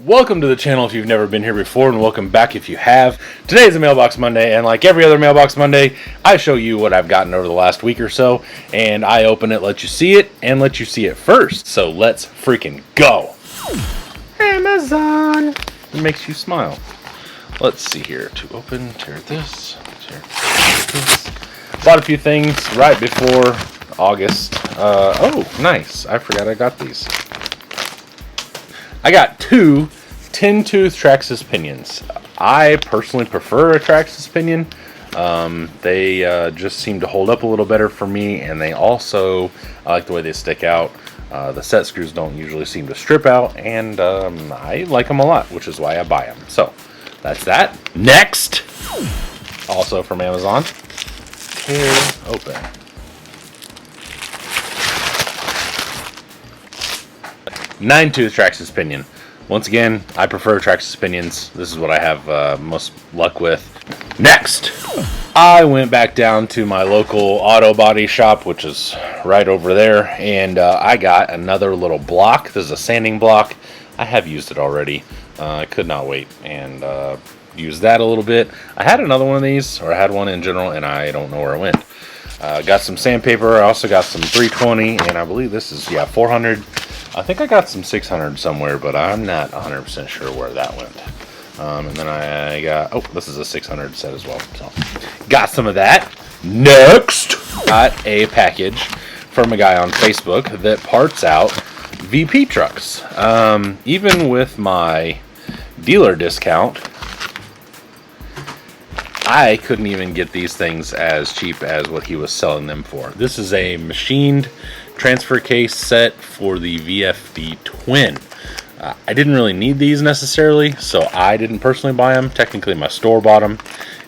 Welcome to the channel if you've never been here before, and welcome back if you have. Today is a Mailbox Monday, and like every other Mailbox Monday, I show you what I've gotten over the last week or so, and I open it, let you see it, and let you see it first. So let's freaking go. Amazon. It makes you smile. Let's see here. To open, tear this, tear this. Bought a few things right before August. Oh, nice. I forgot I got these. I got two 10-tooth Traxxas pinions. I personally prefer a Traxxas pinion. They just seem to hold up a little better for me, and they also, I like the way they stick out. The set screws don't usually seem to strip out, and I like them a lot, which is why I buy them. So, that's that. Next! Also from Amazon. Tear open. 9-tooth Traxxas pinion. Once again, I prefer Traxxas pinions. This is what I have most luck with. Next, I went back down to my local auto body shop, which is right over there, and I got another little block. This is a sanding block. I have used it already. I could not wait and use that a little bit. I had another one of these, or I had one in general, and I don't know where it went. Got some sandpaper. I also got some 320, and I believe this is 400. I think I got some 600 somewhere, but I'm not 100% sure where that went. And then I got, oh, this is a 600 set as well. So got some of that. Next, got a package from a guy on Facebook that parts out VP trucks. Even with my dealer discount, I couldn't even get these things as cheap as what he was selling them for. This is a machined transfer case set for the VFD Twin. I didn't really need these necessarily, so I didn't personally buy them. Technically my store bought them,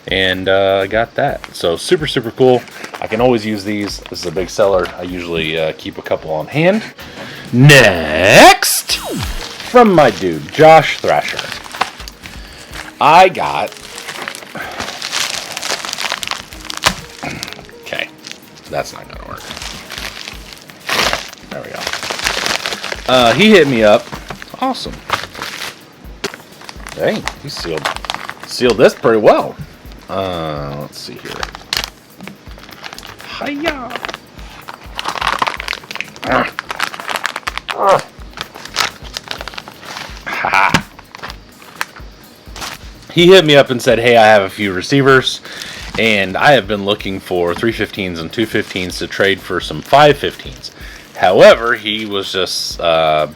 and I got that. So super cool. I can always use these. This is a big seller. I usually keep a couple on hand. Next, from my dude Josh Thrasher, I got, okay, that's not gonna work. There we go. He hit me up. Awesome. Dang, he sealed this pretty well. Let's see here. Hiya. Ha. He hit me up and said, "Hey, I have a few receivers, and I have been looking for 315s and 215s to trade for some 515s." However, he was just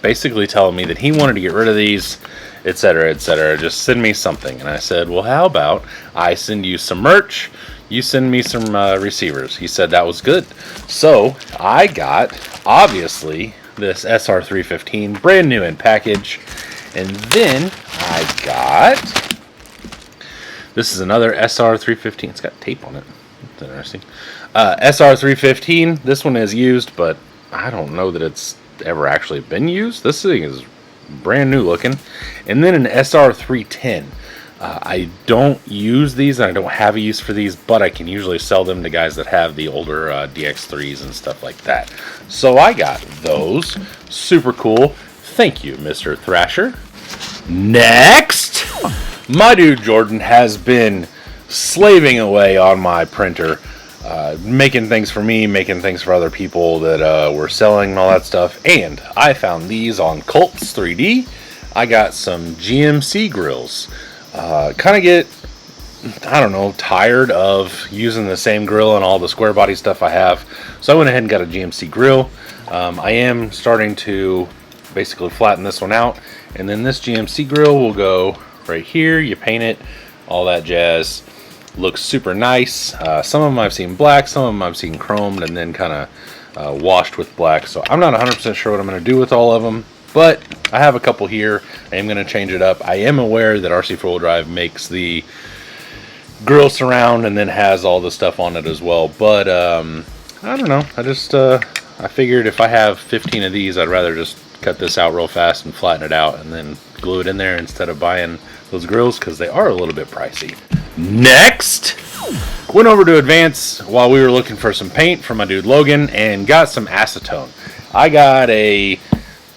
basically telling me that he wanted to get rid of these, etc., etc. Just send me something. And I said, well, how about I send you some merch, you send me some receivers. He said that was good. So I got, obviously, this SR315 brand new in package. And then I got, this is another SR315. It's got tape on it. That's interesting. SR315. This one is used, but I don't know that it's ever actually been used. This thing is brand new looking. And then an SR310. I don't use these, and I don't have a use for these, but I can usually sell them to guys that have the older DX3s and stuff like that. So I got those. Super cool. Thank you, Mr. Thrasher. Next, my dude Jordan has been slaving away on my printer. Making things for me, making things for other people that were selling and all that stuff. And I found these on Colts 3D. I got some GMC grills. Kind of get, I don't know, tired of using the same grill and all the square body stuff I have. So I went ahead and got a GMC grill. I am starting to basically flatten this one out. And then this GMC grill will go right here. You paint it, all that jazz. Looks super nice. Some of them I've seen black, some of them I've seen chromed and then kind of washed with black. So I'm not 100% sure what I'm going to do with all of them, but I have a couple here. I am going to change it up. I am aware that RC4WD makes the grill surround and then has all the stuff on it as well. But I don't know. I figured if I have 15 of these, I'd rather just cut this out real fast and flatten it out and then glue it in there instead of buying those grills, because they are a little bit pricey. Next, went over to Advance while we were looking for some paint from my dude Logan and got some acetone. I got a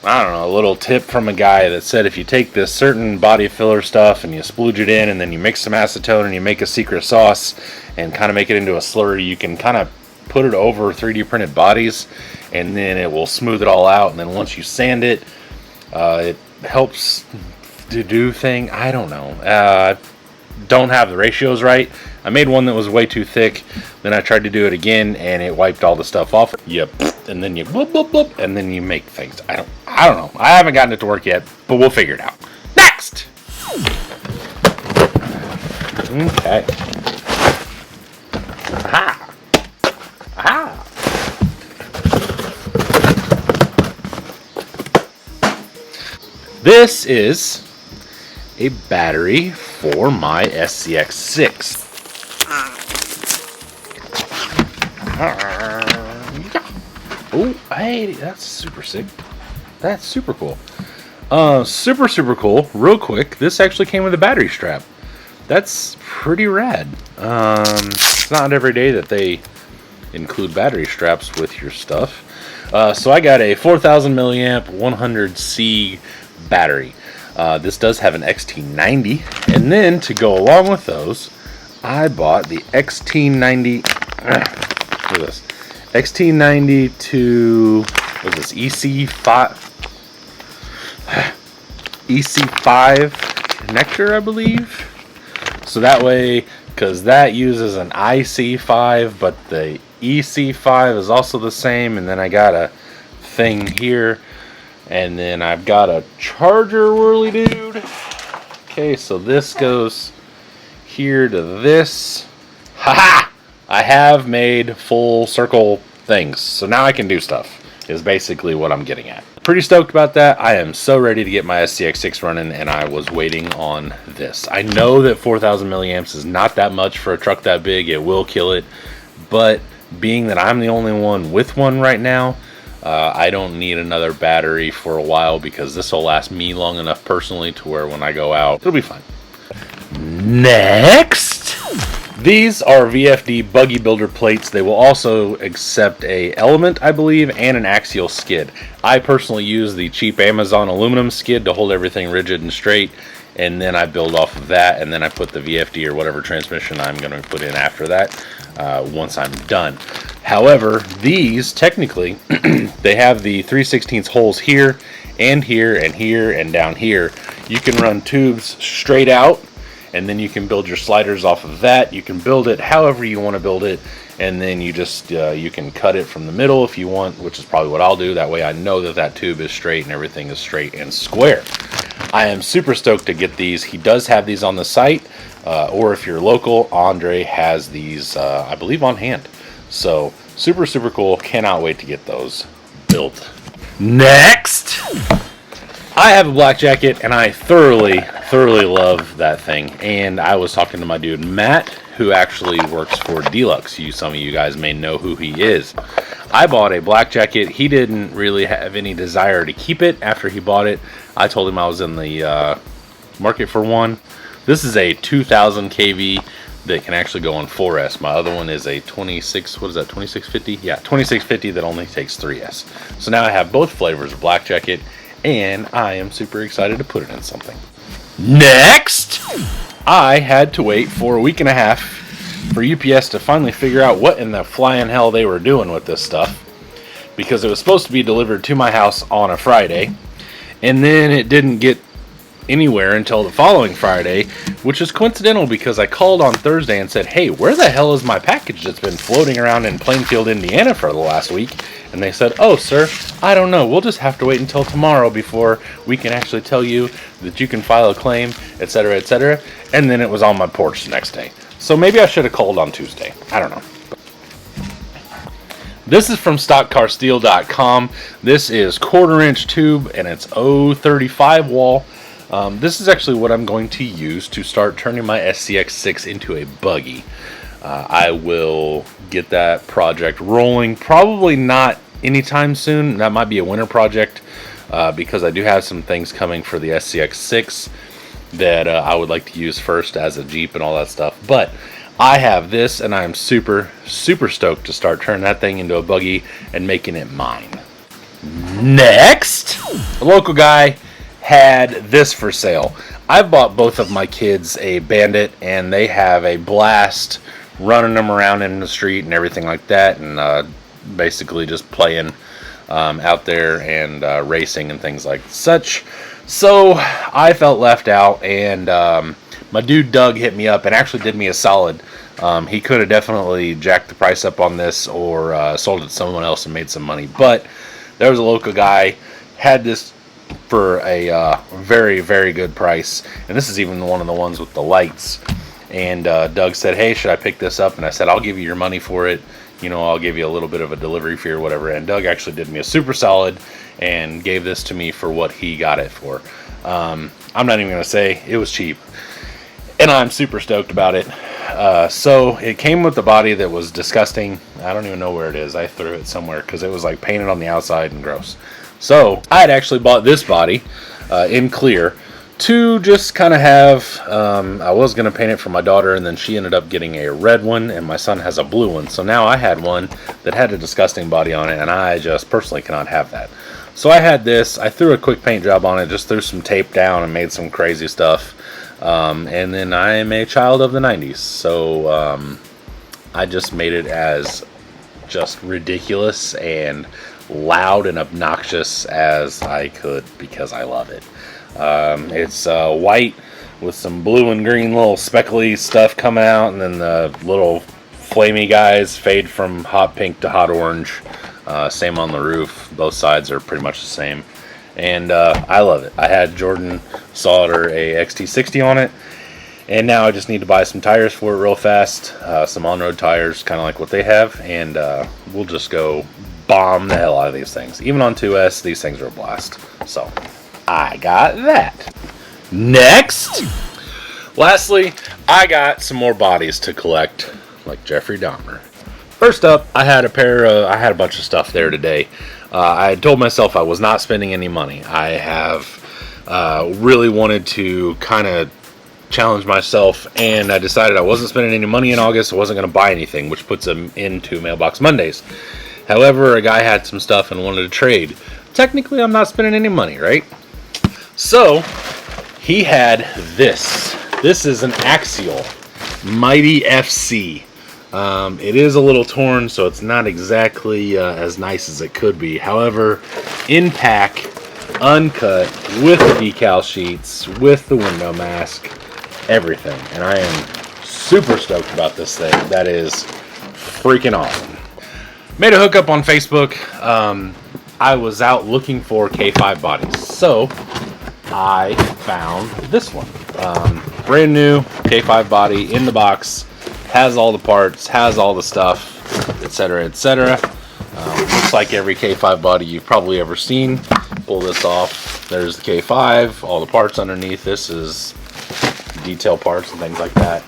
I don't know, a little tip from a guy that said if you take this certain body filler stuff and you splooge it in and then you mix some acetone and you make a secret sauce and kind of make it into a slurry, you can kind of put it over 3D printed bodies and then it will smooth it all out. And then once you sand it, it helps to do thing. I don't know. Don't have the ratios right. I made one that was way too thick. Then I tried to do it again and it wiped all the stuff off. Yep. And then you bloop, bloop, bloop, and then you make things. I don't know. I haven't gotten it to work yet, but we'll figure it out. Next. Okay. Aha. Aha. This is a battery for my SCX6. Oh, hey, that's super sick. That's super cool. Super cool. Real quick, this actually came with a battery strap. That's pretty rad. It's not every day that they include battery straps with your stuff. So I got a 4,000 milliamp 100C battery. This does have an XT90, and then to go along with those, I bought the XT90. Look at this. XT90 to what is this? EC5 connector, I believe. So that way, because that uses an IC5, but the EC5 is also the same, and then I got a thing here. And then I've got a charger whirly dude. Okay, so this goes here to this. Haha! I have made full circle things. So now I can do stuff, is basically what I'm getting at. Pretty stoked about that. I am so ready to get my SCX6 running, and I was waiting on this. I know that 4,000 milliamps is not that much for a truck that big. It will kill it. But being that I'm the only one with one right now, I don't need another battery for a while because this will last me long enough personally to where when I go out, it'll be fine. Next, these are VFD Buggy Builder plates. They will also accept a Element, I believe, and an Axial skid. I personally use the cheap Amazon aluminum skid to hold everything rigid and straight, and then I build off of that, and then I put the VFD or whatever transmission I'm going to put in after that once I'm done. However, these technically they have the 3/16 holes here and here and here and down here. You can run tubes straight out, and then you can build your sliders off of that. You can build it however you want to build it, and then you just you can cut it from the middle if you want, which is probably what I'll do. That way I know that that tube is straight and everything is straight and square. I am super stoked to get these. He does have these on the site, or if you're local, Andre has these, I believe, on hand. So super cool. Cannot wait to get those built. Next, I have a black jacket, and I thoroughly love that thing. And I was talking to my dude Matt, who actually works for Deluxe. Some of you guys may know who he is. I bought a black jacket. He didn't really have any desire to keep it after he bought it. I told him I was in the market for one. This is a 2000 kV that can actually go on 4S. My other one is a 2650? Yeah, 2650 that only takes 3S. So now I have both flavors of black jacket, and I am super excited to put it in something. Next, I had to wait for a week and a half for UPS to finally figure out what in the flying hell they were doing with this stuff, because it was supposed to be delivered to my house on a Friday, and then it didn't get anywhere until the following Friday, which is coincidental because I called on Thursday and said, hey, where the hell is my package that's been floating around in Plainfield, Indiana for the last week? And they said, oh, sir, I don't know. We'll just have to wait until tomorrow before we can actually tell you that you can file a claim, etc., etc. And then it was on my porch the next day. So maybe I should have called on Tuesday. I don't know. This is from StockCarSteel.com. This is 1/4 inch tube, and it's O35 wall. This is actually what I'm going to use to start turning my SCX6 into a buggy. I will get that project rolling. Probably not anytime soon. That might be a winter project because I do have some things coming for the SCX6 that I would like to use first as a Jeep and all that stuff. But I have this, and I'm super stoked to start turning that thing into a buggy and making it mine. Next, a local guy had this for sale. I bought both of my kids a Bandit, and they have a blast running them around in the street and everything like that, and basically just playing out there and racing and things like such. So I felt left out, and my dude Doug hit me up and actually did me a solid. He could have definitely jacked the price up on this or sold it to someone else and made some money, but there was a local guy had this for a very, very good price, and this is even one of the ones with the lights. And Doug said, hey, should I pick this up? And I said, I'll give you your money for it. You know, I'll give you a little bit of a delivery fee or whatever. And Doug actually did me a super solid and gave this to me for what he got it for. I'm not even going to say it was cheap, and I'm super stoked about it. So it came with the body that was disgusting. I don't even know where it is. I threw it somewhere because it was like painted on the outside and gross. So I had actually bought this body in clear to just kind of have, I was going to paint it for my daughter, and then she ended up getting a red one, and my son has a blue one. So now I had one that had a disgusting body on it, and I just personally cannot have that. So I had this. I threw a quick paint job on it, just threw some tape down and made some crazy stuff. And then I am a child of the 90s, so I just made it as just ridiculous and loud and obnoxious as I could because I love it. It's white with some blue and green little speckly stuff coming out, and then the little flamey guys fade from hot pink to hot orange. Same on the roof. Both sides are pretty much the same. And I love it. I had Jordan solder a XT60 on it, and now I just need to buy some tires for it real fast, some on-road tires, kind of like what they have, and we'll just go bomb the hell out of these things. Even on 2S, these things are a blast. So I got that. Next, lastly, I got some more bodies to collect, like Jeffrey Dahmer. First up, I had a bunch of stuff there today. I had told myself I was not spending any money. I have really wanted to kind of challenge myself, and I decided I wasn't spending any money in August. I wasn't going to buy anything, which puts them into Mailbox Mondays. However, a guy had some stuff and wanted to trade. Technically, I'm not spending any money, right? So he had this. This is an Axial Mighty FC. It is a little torn, so it's not exactly as nice as it could be. However, in pack, uncut, with the decal sheets, with the window mask, everything. And I am super stoked about this thing. That is freaking awesome. Made a hookup on Facebook. I was out looking for K5 bodies, so I found this one. Brand new K5 body in the box. Has all the parts, has all the stuff, etc., etc. Looks like every K5 body you've probably ever seen. Pull this off. There's the K5, all the parts underneath. This is detail parts and things like that.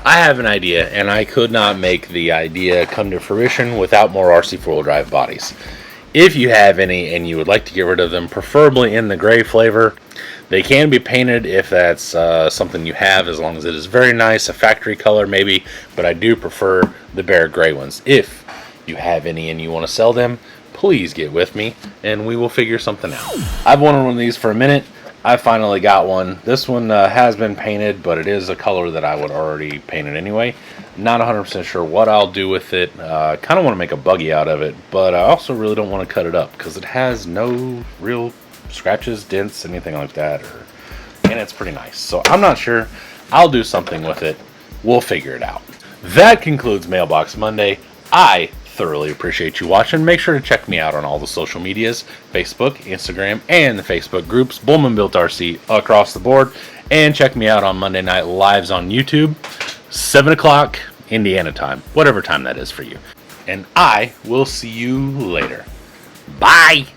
I have an idea, and I could not make the idea come to fruition without more RC4WD drive bodies. If you have any and you would like to get rid of them, preferably in the gray flavor, they can be painted if that's something you have, as long as it is very nice, a factory color maybe, but I do prefer the bare gray ones. If you have any and you want to sell them, please get with me and we will figure something out. I've wanted one of these for a minute. I finally got one. This one has been painted, but it is a color that I would already paint it anyway. Not 100% sure what I'll do with it. Kind of want to make a buggy out of it, but I also really don't want to cut it up because it has no real scratches, dents, anything like that, and it's pretty nice. So I'm not sure. I'll do something with it. We'll figure it out. That concludes Mailbox Monday. I thoroughly appreciate you watching. Make sure to check me out on all the social medias, Facebook, Instagram, and the Facebook groups, Bullman Built RC across the board. And check me out on Monday Night Lives on YouTube, 7 o'clock Indiana time, whatever time that is for you. And I will see you later. Bye!